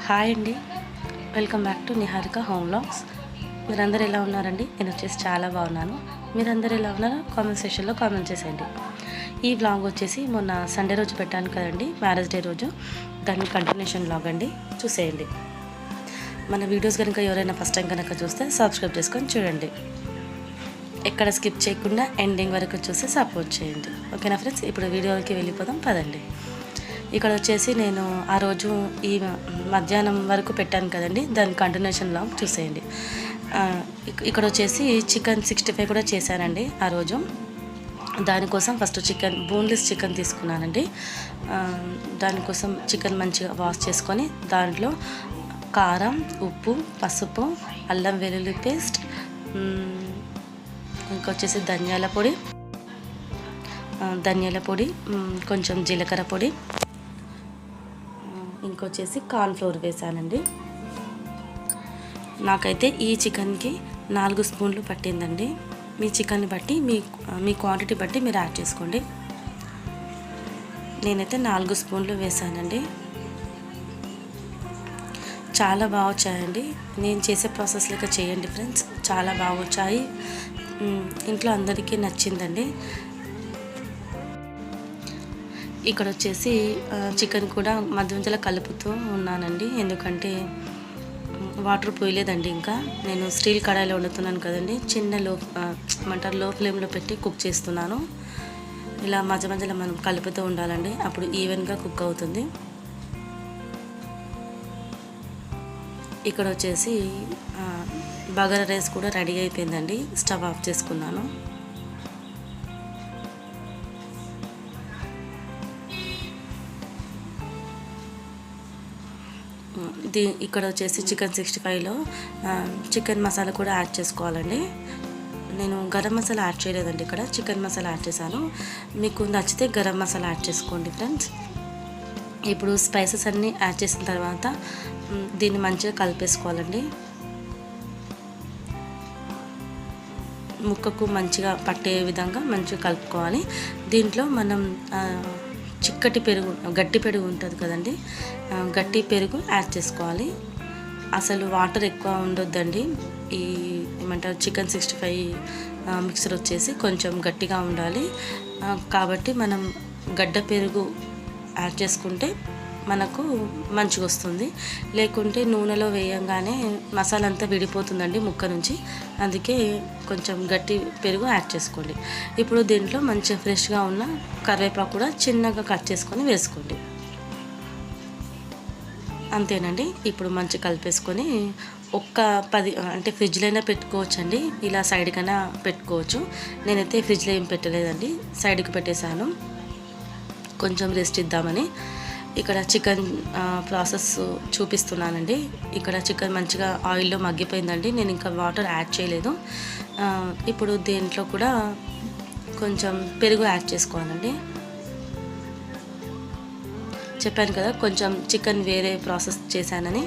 Hi అండి, welcome back to Niharika home vlogs. మీరందరూ ఎలా ఉన్నారండి? నేను వచ్చేసి చాలా బాగున్నాను. మీరందరూ ఎలా ఉన్నారో కామెంట్ సెక్షన్లో కామెంట్ చేసేయండి. ఈ వ్లాగ్ వచ్చేసి మొన్న సండే రోజు పెట్టాను కదండి, మ్యారేజ్ డే రోజు. దాని కంటిన్యూషన్ వ్లాగ్ అండి, చూసేయండి. మన వీడియోస్ కనుక ఎవరైనా ఫస్ట్ టైం కనుక చూస్తే సబ్స్క్రైబ్ చేసుకొని చూడండి. ఎక్కడ స్కిప్ చేయకుండా ఎండింగ్ వరకు చూసి సపోర్ట్ చేయండి. ఓకేనా ఫ్రెండ్స్? ఇప్పుడు వీడియోకి వెళ్ళిపోదాం పదండి. ఇక్కడ వచ్చేసి నేను ఆ రోజు ఈ మధ్యాహ్నం వరకు పెట్టాను కదండి, దాని కంటిన్యూషన్ వ్లాగ్ చూసేయండి. ఇక్కడ వచ్చేసి చికెన్ 65 కూడా చేశానండి ఆ రోజు. దానికోసం ఫస్ట్ బోన్లెస్ చికెన్ తీసుకున్నానండి. దానికోసం చికెన్ మంచిగా వాష్ చేసుకొని దాంట్లో కారం, ఉప్పు, పసుపు, అల్లం వెల్లుల్లి పేస్ట్, ఇంకొచ్చేసి ధనియాల పొడి, కొంచెం జీలకర్ర పొడి, ఇంకొచ్చేసి కార్న్ఫ్లోర్ వేసానండి. నాకైతే ఈ చికెన్కి 4 స్పూన్లు పట్టిందండి. మీ చికెన్ని బట్టి మీ క్వాంటిటీ బట్టి మీరు యాడ్ చేసుకోండి. నేనైతే 4 స్పూన్లు వేసానండి. చాలా బాగా వచ్చాయండి. నేను చేసే ప్రాసెస్ లెక్క చేయండి ఫ్రెండ్స్, చాలా బాగా వచ్చాయి. ఇంట్లో అందరికీ నచ్చిందండి. ఇక్కడ వచ్చేసి చికెన్ కూడా మధ్యలో కలుపుతూ ఉన్నానండి, ఎందుకంటే వాటర్ పోయలేదండి. ఇంకా నేను స్టీల్ కడాయిలో వండుతున్నాను కదండి, లో ఫ్లేమ్లో పెట్టి కుక్ చేస్తున్నాను. ఇలా మధ్యలో మనం కలుపుతూ ఉండాలండి, అప్పుడు ఈవెన్గా కుక్ అవుతుంది. ఇక్కడ వచ్చేసి బగారా రైస్ కూడా రెడీ అయిపోయిందండి. స్టవ్ ఆఫ్ చేసుకున్నాను. ఇక్కడ వచ్చేసి చికెన్ 65లో చికెన్ మసాలా కూడా యాడ్ చేసుకోవాలండి. నేను గరం మసాలా యాడ్ చేయలేదండి, ఇక్కడ చికెన్ మసాలా యాడ్ చేశాను. మీకు నచ్చితే గరం మసాలా యాడ్ చేసుకోండి ఫ్రెండ్స్. ఇప్పుడు స్పైసెస్ అన్నీ యాడ్ చేసిన తర్వాత దీన్ని మంచిగా కలిపేసుకోవాలండి. ముక్కకు మంచిగా పట్టే విధంగా మంచిగా కలుపుకోవాలి. దీంట్లో మనం గట్టి పెరుగు ఉంటుంది కదండి, గట్టి పెరుగు యాడ్ చేసుకోవాలి. అసలు వాటర్ ఎక్కువ ఉండొద్దండి. ఈ ఏమంటారు చికెన్ 65 మిక్సర్ వచ్చేసి కొంచెం గట్టిగా ఉండాలి. కాబట్టి మనం గడ్డ పెరుగు యాడ్ చేసుకుంటే మనకు మంచిగా వస్తుంది. లేకుంటే నూనెలో వేయంగానే మసాలా అంతా విడిపోతుందండి ముక్క నుంచి. అందుకే కొంచెం గట్టి పెరుగు యాడ్ చేసుకోండి. ఇప్పుడు దీంట్లో మంచిగా ఫ్రెష్గా ఉన్న కరివేపాకు కూడా చిన్నగా కట్ చేసుకొని వేసుకోండి. అంతేనండి. ఇప్పుడు మంచిగా కలిపేసుకొని ఒక్క 10 అంటే ఫ్రిడ్జ్లో అయినా పెట్టుకోవచ్చండి, ఇలా సైడ్కైనా పెట్టుకోవచ్చు. నేనైతే ఫ్రిడ్జ్లో ఏం పెట్టలేదండి, సైడ్కి పెట్టేశాను కొంచెం రెస్ట్ ఇద్దామని. ఇక్కడ చికెన్ ప్రాసెస్ చూపిస్తున్నానండి. ఇక్కడ చికెన్ మంచిగా ఆయిల్లో మగ్గిపోయిందండి, నేను ఇంకా వాటర్ యాడ్ చేయలేదు. ఇప్పుడు దీంట్లో కూడా కొంచెం పెరుగు యాడ్ చేసుకోవాలండి. చెప్పాను కదా కొంచెం చికెన్ వేరే ప్రాసెస్ చేశానని.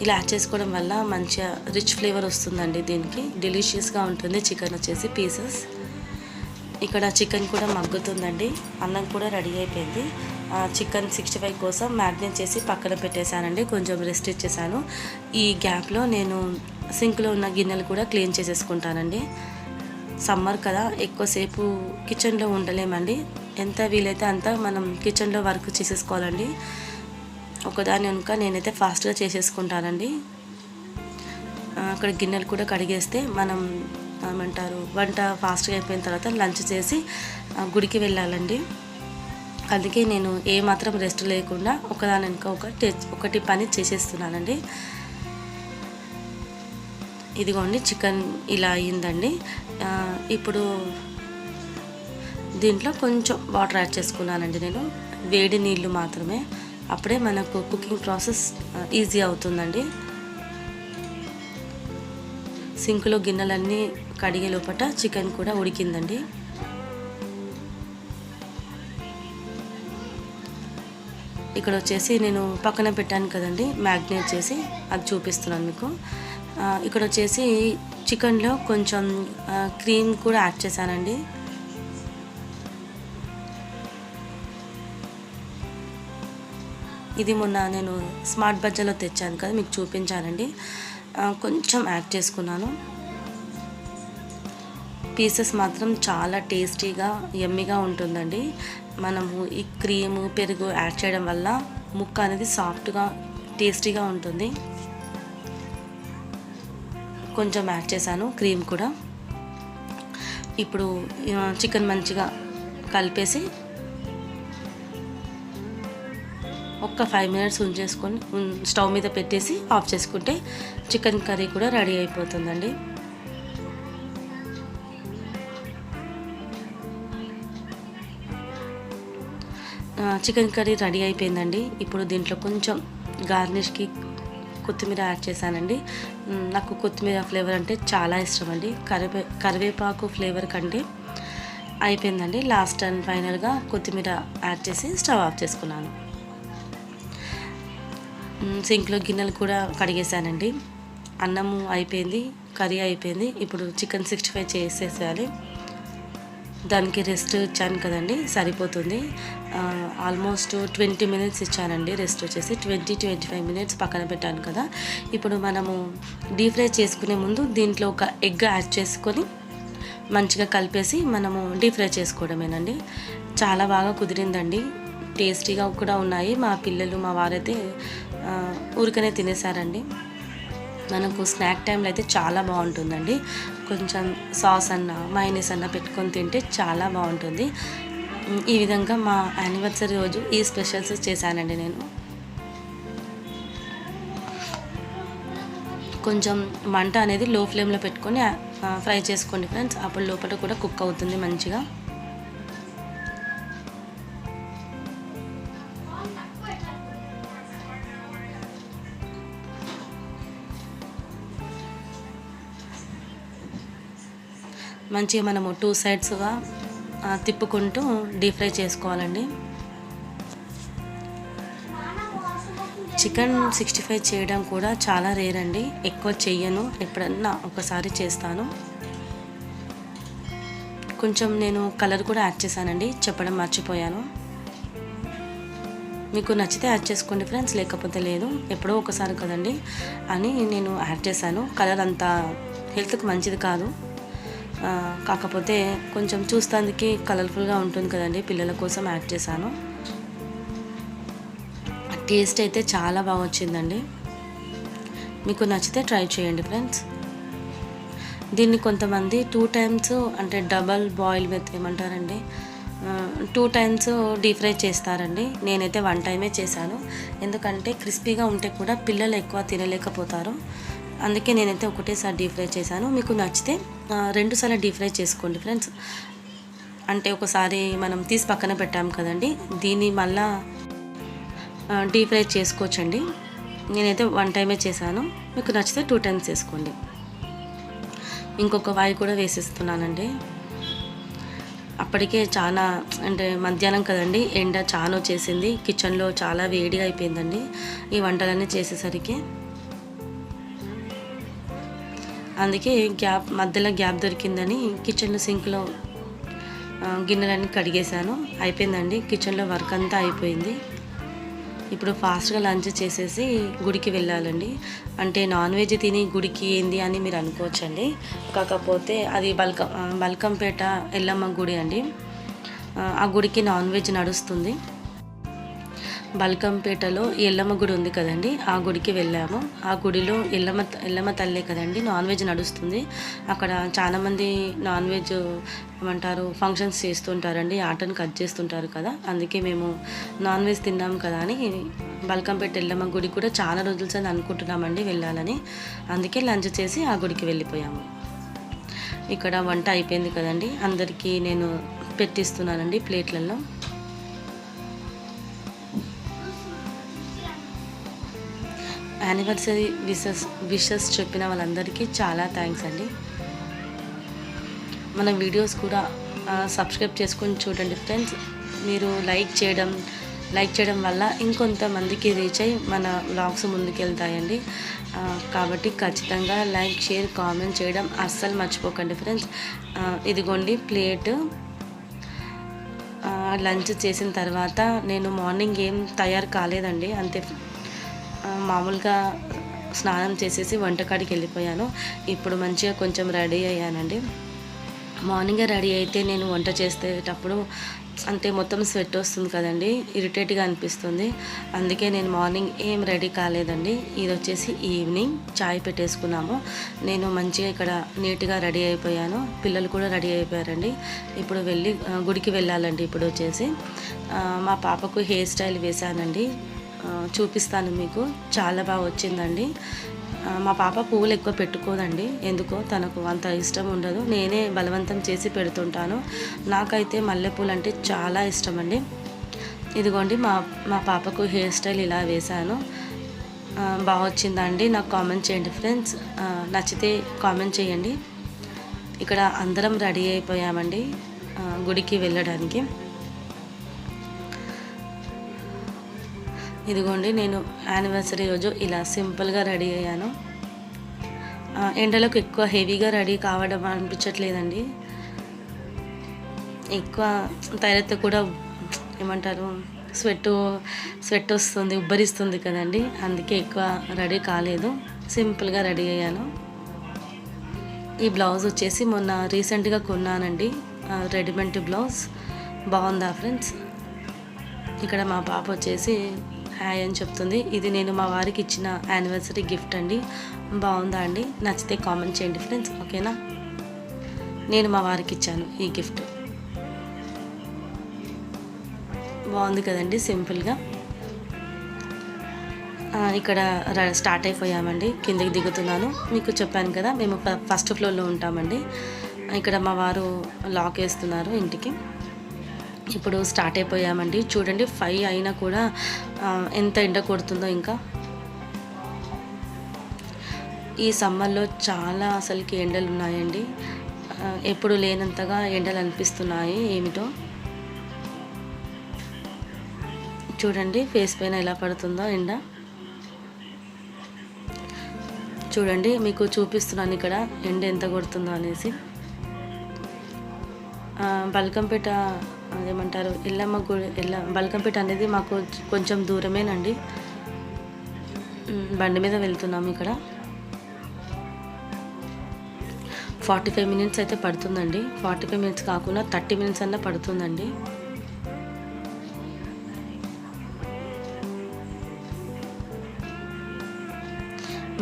ఇలా యాడ్ చేసుకోవడం వల్ల మంచిగా రిచ్ ఫ్లేవర్ వస్తుందండి, దీనికి డెలిషియస్గా ఉంటుంది చికెన్ వచ్చేసి పీసెస్. ఇక్కడ చికెన్ కూడా మగ్గుతుందండి, అన్నం కూడా రెడీ అయిపోయింది. చికెన్ 65 కోసం మ్యాగ్నేట్ చేసి పక్కన పెట్టేశానండి, కొంచెం రెస్ట్ ఇచ్చేసాను. ఈ గ్యాప్లో నేను సింక్లో ఉన్న గిన్నెలు కూడా క్లీన్ చేసేసుకుంటానండి. సమ్మర్ కదా, ఎక్కువసేపు కిచెన్లో ఉండలేమండి. ఎంత వీలైతే అంత మనం కిచెన్లో వర్క్ చేసేసుకోవాలండి. ఒకదాని కనుక నేనైతే ఫాస్ట్గా చేసేసుకుంటానండి. అక్కడ గిన్నెలు కూడా కడిగేస్తే మనం ఏమంటారు వంట ఫాస్ట్గా అయిపోయిన తర్వాత లంచ్ చేసి గుడికి వెళ్ళాలండి. అందుకే నేను ఏమాత్రం రెస్ట్ లేకుండా ఒకదాని వెనుక ఒకటి పని చేసేస్తున్నానండి. ఇదిగోండి చికెన్ ఇలా అయ్యిందండి. ఇప్పుడు దీంట్లో కొంచెం వాటర్ యాడ్ చేసుకున్నానండి నేను, వేడి నీళ్ళు మాత్రమే. అప్పుడే మనకు కుకింగ్ ప్రాసెస్ ఈజీ అవుతుందండి. సింక్లో గిన్నెలన్నీ కడిగే లోపల చికెన్ కూడా ఉడికిందండి. ఇక్కడ వచ్చేసి నేను పక్కన పెట్టాను కదండి మ్యాగ్నేట్ చేసి, అది చూపిస్తున్నాను మీకు. ఇక్కడ వచ్చేసి చికెన్లో కొంచెం క్రీమ్ కూడా యాడ్ చేశానండి. ఇది మొన్న నేను స్మార్ట్ బజార్లో తెచ్చాను కదా, మీకు చూపించానండి. కొంచెం యాడ్ చేసుకున్నాను. పీసెస్ మాత్రం చాలా టేస్టీగా యమ్మీగా ఉంటుందండి. మనము ఈ క్రీము పెరుగు యాడ్ చేయడం వల్ల ముక్క అనేది సాఫ్ట్గా టేస్టీగా ఉంటుంది. కొంచెం యాడ్ చేశాను క్రీమ్ కూడా. ఇప్పుడు చికెన్ మంచిగా కలిపేసి ఒక్క 5 మినిట్స్ ఉంచేసుకొని స్టవ్ మీద పెట్టేసి ఆఫ్ చేసుకుంటే చికెన్ కర్రీ కూడా రెడీ అయిపోతుందండి. చికెన్ కర్రీ రెడీ అయిపోయిందండి. ఇప్పుడు దీంట్లో కొంచెం గార్నిష్కి కొత్తిమీర యాడ్ చేశానండి. నాకు కొత్తిమీర ఫ్లేవర్ అంటే చాలా ఇష్టం అండి. కరివేపాకు ఫ్లేవర్ కంటే అయిపోయిందండి. లాస్ట్ అండ్ ఫైనల్గా కొత్తిమీర యాడ్ చేసి స్టవ్ ఆఫ్ చేసుకున్నాను. సింక్లో గిన్నెలు కూడా కడిగేసానండి. అన్నము అయిపోయింది, కర్రీ అయిపోయింది. ఇప్పుడు చికెన్ 65 చేసేసేయాలి. దానికి రెస్ట్ ఇచ్చాను కదండి, సరిపోతుంది. ఆల్మోస్ట్ 20 మినిట్స్ ఇచ్చానండి రెస్ట్ వచ్చేసి. 20-25 మినిట్స్ పక్కన పెట్టాను కదా. ఇప్పుడు మనము డీప్ ఫ్రై చేసుకునే ముందు దీంట్లో ఒక ఎగ్ యాడ్ చేసుకొని మంచిగా కలిపేసి మనము డీప్ ఫ్రై చేసుకోవడమేనండి. చాలా బాగా కుదిరిందండి, టేస్టీగా కూడా ఉన్నాయి. మా పిల్లలు మా వారైతే ఊరికనే తినేసారండి. మనకు స్నాక్ టైంలో అయితే చాలా బాగుంటుందండి. కొంచెం సాస్ అన్న మైనస్ అన్న పెట్టుకొని తింటే చాలా బాగుంటుంది. ఈ విధంగా మా యానివర్సరీ రోజు ఈ స్పెషల్స్ చేశానండి నేను. కొంచెం మంట అనేది లో ఫ్లేమ్లో పెట్టుకొని ఫ్రై చేసుకోండి ఫ్రెండ్స్. అప్పుడు లోపల కూడా కుక్ అవుతుంది మంచిగా. మంచిగా మనము 2 సైడ్స్గా తిప్పుకుంటూ డీప్ ఫ్రై చేసుకోవాలండి. చికెన్ 65 చేయడం కూడా చాలా రేర్ అండి. ఎక్కువ చెయ్యను, ఎప్పుడన్నా ఒకసారి చేస్తాను. కొంచెం నేను కలర్ కూడా యాడ్ చేశానండి, చెప్పడం మర్చిపోయాను. మీకు నచ్చితే యాడ్ చేసుకోండి ఫ్రెండ్స్, లేకపోతే లేదు. ఎప్పుడో ఒకసారి కదండి అని నేను యాడ్ చేశాను. కలర్ అంత హెల్త్కి మంచిది కాదు, కాకపోతే కొంచెం చూస్తానికి కలర్ఫుల్గా ఉంటుంది కదండి, పిల్లల కోసం యాడ్ చేశాను. టేస్ట్ అయితే చాలా బాగా వచ్చిందండి. మీకు నచ్చితే ట్రై చేయండి ఫ్రెండ్స్. దీన్ని కొంతమంది 2 టైమ్స్ అంటే డబల్ బాయిల్ విత్ ఏమంటారండి 2 టైమ్స్ డీప్ ఫ్రై చేస్తారండి. నేనైతే 1 టైమే చేశాను. ఎందుకంటే క్రిస్పీగా ఉంటే కూడా పిల్లలు ఎక్కువ తినలేకపోతారు. అందుకే నేనైతే ఒకటేసారి డీప్ ఫ్రై చేశాను. మీకు నచ్చితే 2 సార్లు డీప్ ఫ్రై చేసుకోండి ఫ్రెండ్స్. అంటే ఒకసారి మనం తీసి పక్కన పెట్టాం కదండి, దీన్ని మళ్ళా డీప్ ఫ్రై చేసుకోవచ్చండి. నేనైతే 1 టైమే చేశాను. మీకు నచ్చితే 2 టైమ్స్ చేసుకోండి. ఇంకొక వాయి కూడా వేసేస్తున్నానండి. అప్పటికే చాలా అంటే మధ్యాహ్నం కదండి, ఎండ చాలా వచ్చేసింది. కిచెన్లో చాలా వేడిగా అయిపోయిందండి ఈ వంటలన్నీ చేసేసరికి. అందుకే మధ్యలో గ్యాప్ దొరికిందని కిచెన్లో సింక్లో గిన్నెలన్నీ కడిగేశాను. అయిపోయిందండి, కిచెన్లో వర్క్ అంతా అయిపోయింది. ఇప్పుడు ఫాస్ట్గా లంచ్ చేసేసి గుడికి వెళ్ళాలండి. అంటే నాన్ వెజ్ తిని గుడికి ఏంది అని మీరు అనుకోవచ్చండి. కాకపోతే అది బల్కంపేట ఎల్లమ్మ గుడి అండి. ఆ గుడికి నాన్ వెజ్ నడుస్తుంది. బల్కంపేటలో ఎల్లమ్మ గుడి ఉంది కదండి, ఆ గుడికి వెళ్ళాము. ఆ గుడిలో ఎల్లమ్మ తల్లే కదండి, నాన్ వెజ్ నడుస్తుంది. అక్కడ చాలామంది నాన్ వెజ్ ఏమంటారు ఫంక్షన్స్ చేస్తుంటారండి, ఆటను కట్ చేస్తుంటారు కదా. అందుకే మేము నాన్ వెజ్ తిన్నాం కదా అని బల్కంపేట ఎల్లమ్మ గుడి కూడా చాలా రోజుల సార్ అనుకుంటున్నామండి వెళ్ళాలని. అందుకే లంచ్ చేసి ఆ గుడికి వెళ్ళిపోయాము. ఇక్కడ వంట అయిపోయింది కదండి, అందరికీ నేను పెట్టిస్తున్నానండి ప్లేట్లలో. యానివర్సరీ విషెస్ చెప్పిన వాళ్ళందరికీ చాలా థ్యాంక్స్ అండి. మన వీడియోస్ కూడా సబ్స్క్రైబ్ చేసుకొని చూడండి ఫ్రెండ్స్. మీరు లైక్ చేయడం వల్ల ఇంకొంతమందికి రీచ్ అయ్యి మన వ్లాగ్స్ ముందుకెళ్తాయండి. కాబట్టి ఖచ్చితంగా లైక్, షేర్, కామెంట్ చేయడం అస్సలు మర్చిపోకండి ఫ్రెండ్స్. ఇదిగోండి ప్లేట్. లంచ్ చేసిన తర్వాత నేను మార్నింగ్ ఏం తయారు కాలేదండి, అంతే మామూలుగా స్నానం చేసేసి వంటకాడికి వెళ్ళిపోయాను. ఇప్పుడు మంచిగా కొంచెం రెడీ అయ్యానండి. మార్నింగే రెడీ అయితే నేను వంట చేసేటప్పుడు అంతే మొత్తం స్వెట్ వస్తుంది కదండి, ఇరిటేట్గా అనిపిస్తుంది. అందుకే నేను మార్నింగ్ ఏం రెడీ కాలేదండి. ఇది వచ్చేసి ఈవినింగ్ చాయ్ పెట్టేసుకున్నాము. నేను మంచిగా ఇక్కడ నీట్గా రెడీ అయిపోయాను, పిల్లలు కూడా రెడీ అయిపోయారండి. ఇప్పుడు గుడికి వెళ్ళాలండి. ఇప్పుడు వచ్చేసి మా పాపకు హెయిర్ స్టైల్ వేశానండి, చూపిస్తాను మీకు. చాలా బాగా వచ్చిందండి. మా పాప పువ్వులు ఎక్కువ పెట్టుకోదండి, ఎందుకో తనకు అంత ఇష్టం ఉండదు. నేనే బలవంతం చేసి పెడుతుంటాను. నాకైతే మల్లెపూలు అంటే చాలా ఇష్టం అండి. ఇదిగోండి మా పాపకు హెయిర్ స్టైల్ ఇలా వేశాను. బాగా వచ్చిందా అండి? నాకు కామెంట్ చేయండి ఫ్రెండ్స్. నచ్చితే కామెంట్ చేయండి. ఇక్కడ అందరం రెడీ అయిపోయామండి గుడికి వెళ్ళడానికి. ఇదిగోండి నేను యానివర్సరీ రోజు ఇలా సింపుల్గా రెడీ అయ్యాను. ఎండలకు ఎక్కువ హెవీగా రెడీ కావడం అనిపించట్లేదండి. ఎక్కువ తయారైతే కూడా ఏమంటారు, స్వెట్ వస్తుంది, ఉబ్బరిస్తుంది కదండి, అందుకే ఎక్కువ రెడీ కాలేదు, సింపుల్గా రెడీ అయ్యాను. ఈ బ్లౌజ్ వచ్చేసి మొన్న రీసెంట్గా కొన్నానండి, రెడీమేడ్ బ్లౌజ్. బాగుందా ఫ్రెండ్స్? ఇక్కడ మా పాప వచ్చేసి హాయ్ అని చెప్తుంది. ఇది నేను మా వారికి ఇచ్చిన యానివర్సరీ గిఫ్ట్ అండి. బాగుందా అండి? నచ్చితే కామెంట్ చేయండి ఫ్రెండ్స్, ఓకేనా? నేను మా వారికి ఇచ్చాను ఈ గిఫ్ట్. బాగుంది కదండి సింపుల్గా. ఇక్కడ స్టార్ట్ అయిపోయామండి, కిందకి దిగుతున్నాను. మీకు చెప్పాను కదా మేము ఫస్ట్ ఫ్లోర్లో ఉంటామండి. ఇక్కడ మా వారు లాక్ వేస్తున్నారు ఇంటికి. ఇప్పుడు స్టార్ట్ అయిపోయామండి. చూడండి 5 అయినా కూడా ఎంత ఎండ కొడుతుందో. ఇంకా ఈ సమ్మర్లో చాలా అసలుకి ఎండలు ఉన్నాయండి, ఎప్పుడు లేనంతగా ఎండలు అనిపిస్తున్నాయి. ఏమిటో చూడండి, ఫేస్ పైన ఎలా పడుతుందో ఎండ. చూడండి మీకు చూపిస్తున్నాను ఇక్కడ ఎండ ఎంత కొడుతుందో అనేసి. బల్కంపేట అదేమంటారు, ఎల్లమ్మ గుడి, బల్కంపేట అనేది మాకు కొంచెం దూరమేనండి. బండి మీద వెళ్తున్నాము. ఇక్కడ 45 మినిట్స్ అయితే పడుతుందండి. 45 మినిట్స్ కాకుండా 30 మినిట్స్ అన్నా పడుతుందండి.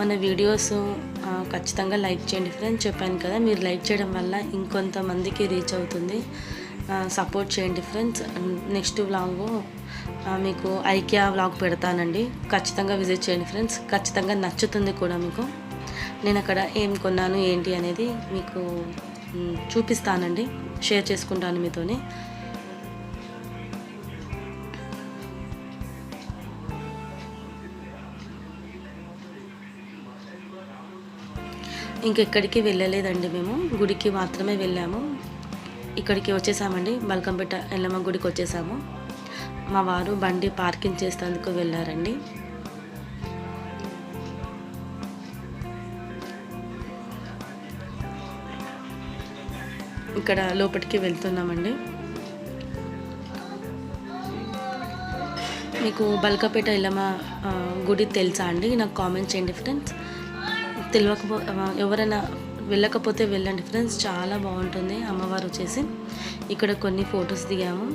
మన వీడియోస్ ఖచ్చితంగా లైక్ చేయండి ఫ్రెండ్స్. చెప్పాను కదా, మీరు లైక్ చేయడం వల్ల ఇంకొంతమందికి రీచ్ అవుతుంది. సపోర్ట్ చేయండి ఫ్రెండ్స్. నెక్స్ట్ వ్లాగ్ మీకు ఐకియా వ్లాగ్ పెడతానండి, ఖచ్చితంగా విజిట్ చేయండి ఫ్రెండ్స్. ఖచ్చితంగా నచ్చుతుంది కూడా మీకు. నేను అక్కడ ఏం కొన్నాను ఏంటి అనేది మీకు చూపిస్తానండి, షేర్ చేసుకుంటాను మీతోని. ఇంకెక్కడికి వెళ్ళలేదండి, మేము గుడికి మాత్రమే వెళ్ళాము. ఇక్కడికి వచ్చేసామండి, బల్కంపేట ఎల్లమ్మ గుడికి వచ్చేసాము. మా వారు బండి పార్కింగ్ చేసేందుకు వెళ్ళారండి. ఇక్కడ లోపలికి వెళ్తున్నామండి. మీకు బల్కంపేట ఎల్లమ్మ గుడి తెలుసా అండి? నాకు కామెంట్ చేయండి ఫ్రెండ్స్. ఎవరైనా వెళ్ళకపోతే వెళ్ళండి ఫ్రెండ్స్, చాలా బాగుంటుంది. అమ్మవారు వచ్చేసి ఇక్కడ కొన్ని ఫొటోస్ దిగాము.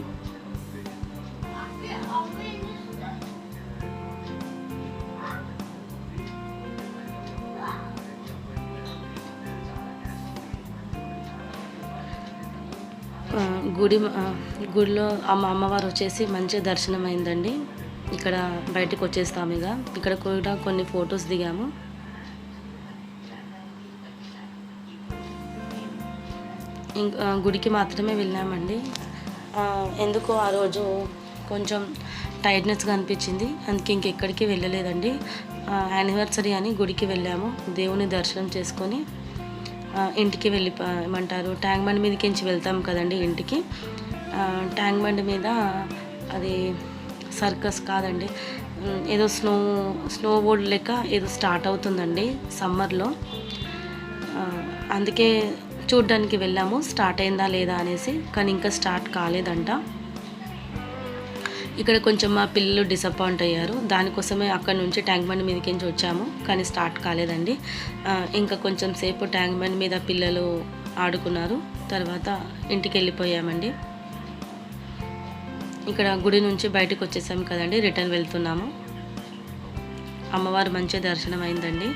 గుడిలో అమ్మవారు వచ్చేసి మంచి దర్శనం అయిందండి. ఇక్కడ బయటకు వచ్చేస్తాము. ఇక్కడ కూడా కొన్ని ఫొటోస్ దిగాము. గుడికి మాత్రమే వెళ్ళామండి. ఎందుకో ఆ రోజు కొంచెం టైర్డ్నెస్గా అనిపించింది, అందుకే ఇంకెక్కడికి వెళ్ళలేదండి. యానివర్సరీ అని గుడికి వెళ్ళాము, దేవుని దర్శనం చేసుకొని ఇంటికి ఏమంటారు, ట్యాంక్ బండ్ మీదకించి వెళ్తాం కదండి ఇంటికి. ట్యాంక్ బండ్ మీద అది సర్కస్ కాదండి, ఏదో స్నో బోర్డ్ లెక్క ఏదో స్టార్ట్ అవుతుందండి సమ్మర్లో, అందుకే చూడ్డానికి వెళ్ళాము స్టార్ట్ అయిందా లేదా అనేసి. కానీ ఇంకా స్టార్ట్ కాలేదంట. ఇక్కడ కొంచెం మా పిల్లలు డిసప్పాయింట్ అయ్యారు. దానికోసమే అక్కడ నుంచి ట్యాంక్ బండ్ మీదకించి వచ్చాము, కానీ స్టార్ట్ కాలేదండి. ఇంకా కొంచెం సేపు ట్యాంక్ బండ్ మీద పిల్లలు ఆడుకున్నారు. తర్వాత ఇంటికి వెళ్ళిపోయామండి. ఇక్కడ గుడి నుంచి బయటకు వచ్చేసాం కదండి, రిటర్న్ వెళ్తున్నాము. అమ్మవారు మంచి దర్శనం అయిందండి.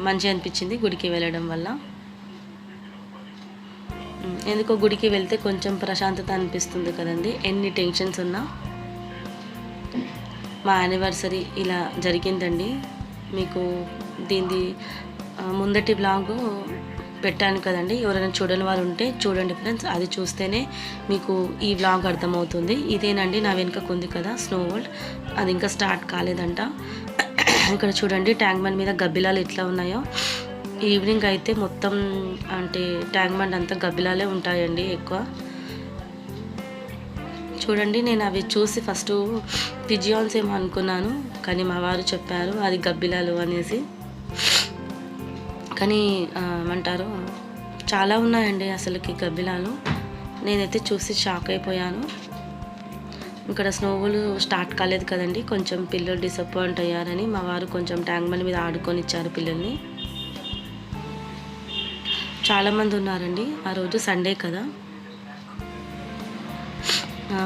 మంచి అనిపించింది గుడికి వెళ్ళడం వల్ల. ఎందుకో గుడికి వెళ్తే కొంచెం ప్రశాంతత అనిపిస్తుంది కదండి, ఎన్ని టెన్షన్స్ ఉన్నా. మా యానివర్సరీ ఇలా జరిగిందండి. మీకు దీనిది ముందటి బ్లాగు పెట్టాను కదండి, ఎవరైనా చూడని వారు ఉంటే చూడండి ఫ్రెండ్స్. అది చూస్తేనే మీకు ఈ వ్లాగ్ అర్థమవుతుంది. ఇదేనండి నా వెనుకకు ఉంది కదా స్నో వరల్డ్, అది ఇంకా స్టార్ట్ కాలేదంట. ఇక్కడ చూడండి ట్యాంక్ బండ్ మీద గబ్బిలాలు ఎట్లా ఉన్నాయో. ఈవినింగ్ అయితే మొత్తం అంటే ట్యాంక్ బండ్ అంతా గబ్బిలాలే ఉంటాయండి ఎక్కువ. చూడండి, నేను అవి చూసి ఫస్ట్ పిజియాన్స్ ఏమో అనుకున్నాను, కానీ మా వారు చెప్పారు అది గబ్బిలాలు అనేసి. కానీ ఏమంటారు, చాలా ఉన్నాయండి అసలుకి గబ్బిలాలు. నేనైతే చూసి షాక్ అయిపోయాను. ఇక్కడ స్నోవులు స్టార్ట్ కాలేదు కదండి, కొంచెం పిల్లలు డిసప్పాయింట్ అయ్యారని మా వారు కొంచెం ట్యాంక్ బండ్ మీద ఆడుకొని ఇచ్చారు పిల్లల్ని. చాలామంది ఉన్నారండి, ఆ రోజు సండే కదా.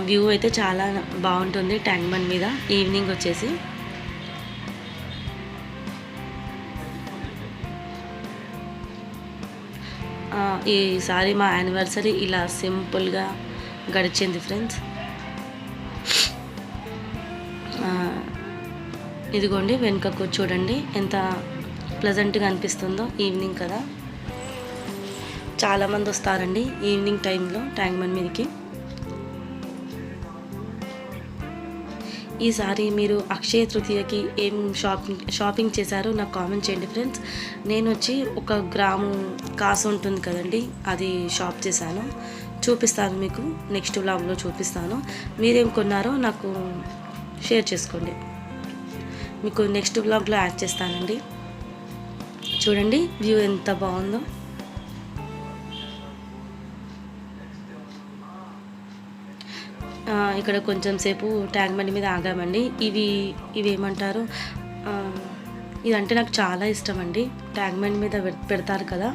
వ్యూ అయితే చాలా బాగుంటుంది ట్యాంక్ బండ్ మీద ఈవినింగ్ వచ్చేసి. ఈసారి మా యానివర్సరీ ఇలా సింపుల్గా గడిచింది ఫ్రెండ్స్. ఇదిగోండి వెనుకకు చూడండి ఎంత ప్లెజెంట్గా అనిపిస్తుందో. ఈవినింగ్ కదా, చాలామంది వస్తారండి ఈవినింగ్ టైంలో ట్యాంక్ బండ్ మీదకి. ఈసారి మీరు అక్షయ తృతీయకి ఏం షాపింగ్ చేశారో నాకు కామెంట్ చేయండి ఫ్రెండ్స్. నేను వచ్చి 1 గ్రాము కాసు ఉంటుంది కదండి, అది షాప్ చేశాను. చూపిస్తాను మీకు, నెక్స్ట్ వ్లాగ్లో చూపిస్తాను. మీరేం కొన్నారో నాకు షేర్ చేసుకోండి, మీకు నెక్స్ట్ వ్లాగ్లో యాడ్ చేస్తానండి. చూడండి వ్యూ ఎంత బాగుందో. ఇక్కడ కొంచెం సేపు ట్యాంక్ బండి మీద ఆగామండి. ఇవి ఏమంటారు, ఇదంటే నాకు చాలా ఇష్టం అండి. ట్యాంక్ బండి మీద పెడతారు కదా,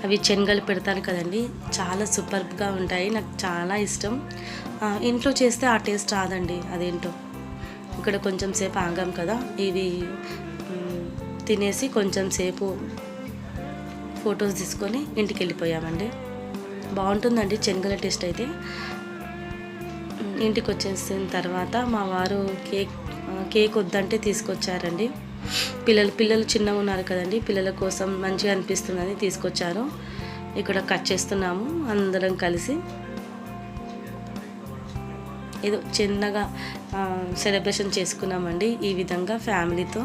అవి శనగలు పెడతారు కదండి, చాలా సూపర్గా ఉంటాయి, నాకు చాలా ఇష్టం. ఇంట్లో చేస్తే ఆ టేస్ట్ రాదండి, అదేంటో. ఇక్కడ కొంచెం సేపు ఆగాం కదా, ఇవి తినేసి కొంచెం సేపు ఫొటోస్ తీసుకొని ఇంటికి వెళ్ళిపోయామండి. బాగుంటుందండి శనగల టేస్ట్ అయితే. ఇంటికి వచ్చేసిన తర్వాత మా వారు కేక్ వద్దంటే తీసుకొచ్చారండి. పిల్లలు చిన్నగా ఉన్నారు కదండి, పిల్లల కోసం మంచిగా అనిపిస్తుందని తీసుకొచ్చారు. ఇక్కడ కట్ చేస్తున్నాము అందరం కలిసి. ఏదో చిన్నగా సెలబ్రేషన్ చేసుకున్నామండి ఈ విధంగా ఫ్యామిలీతో.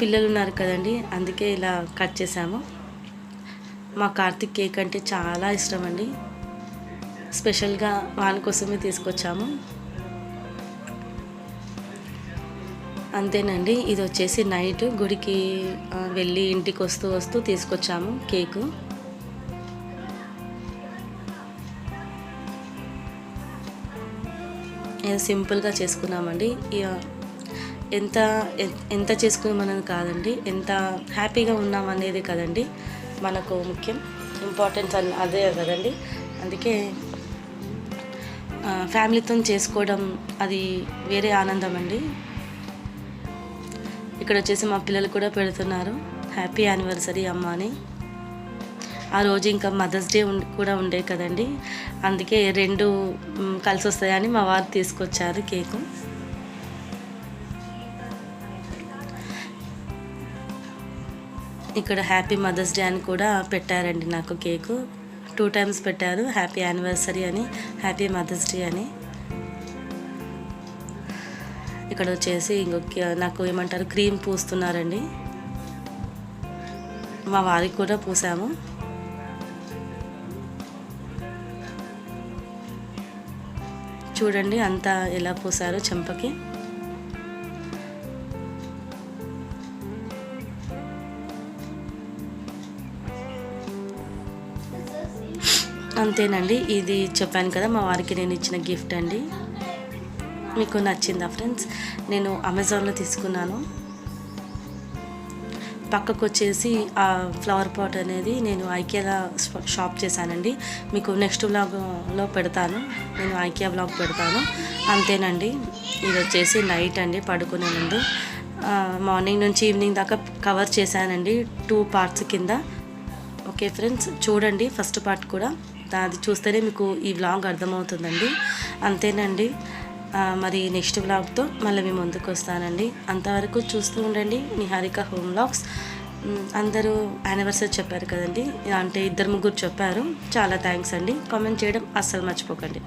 పిల్లలు ఉన్నారు కదండి, అందుకే ఇలా కట్ చేసాము. మా కార్తిక్ కేక్ అంటే చాలా ఇష్టం అండి, స్పెషల్గా వాని కోసమే తీసుకొచ్చాము. అంతేనండి, ఇది వచ్చేసి నైట్ గుడికి వెళ్ళి ఇంటికి వస్తూ తీసుకొచ్చాము కేకు. సింపుల్గా చేసుకున్నామండి. ఎంత చేసుకున్నామనేది కాదండి, ఎంత హ్యాపీగా ఉన్నామనేది కదండి మనకు ముఖ్యం, ఇంపార్టెన్స్ అదే కదండి. అందుకే ఫ్యామిలీతో చేసుకోవడం అది వేరే ఆనందం అండి. ఇక్కడ వచ్చేసి మా పిల్లలు కూడా పెడుతున్నారు హ్యాపీ యానివర్సరీ అమ్మ అని. ఆ రోజు ఇంకా మదర్స్ డే కూడా ఉండే కదండి, అందుకే 2 కలిసి వస్తాయని మా వారు తీసుకొచ్చారు కేకు. ఇక్కడ హ్యాపీ మదర్స్ డే అని కూడా పెట్టారండి నాకు కేకు. 2 times పెట్టారు, హ్యాపీ యానివర్సరీ అని, హ్యాపీ మదర్స్ డే అని. ఇక్కడ వచ్చేసి ఇంకొక నాకు ఏమంటారు క్రీమ్ పూస్తున్నారండి, మా వారికి కూడా పూసాము. చూడండి అంతా ఎలా పూసారో చెంపకి. అంతేనండి. ఇది చెప్పాను కదా మా వారికి నేను ఇచ్చిన గిఫ్ట్ అండి. మీకు నచ్చిందా ఫ్రెండ్స్? నేను అమెజాన్లో తీసుకున్నాను. పక్కకు వచ్చేసి ఆ ఫ్లవర్ పాట్ అనేది నేను ఐకియాలో షాప్ చేశానండి. మీకు నెక్స్ట్ వ్లాగ్లో పెడతాను, నేను ఐకియా వ్లాగ్ పెడతాను. అంతేనండి. ఇది వచ్చేసి నైట్ అండి, పడుకునే ముందు. మార్నింగ్ నుంచి ఈవినింగ్ దాకా కవర్ చేశానండి 2 పార్ట్స్ కింద. ఓకే ఫ్రెండ్స్, చూడండి ఫస్ట్ పార్ట్ కూడా, అది చూస్తేనే మీకు ఈ వ్లాగ్ అర్థమవుతుందండి. అంతేనండి. మరి నెక్స్ట్ వ్లాగ్తో మళ్ళీ మీ ముందుకు వస్తానండి. అంతవరకు చూస్తూ ఉండండి నిహారిక హోమ్ వ్లాగ్స్. అందరూ యానివర్సరీ చెప్పారు కదండి, అంటే 2-3 చెప్పారు. చాలా థ్యాంక్స్ అండి. కామెంట్ చేయడం అస్సలు మర్చిపోకండి.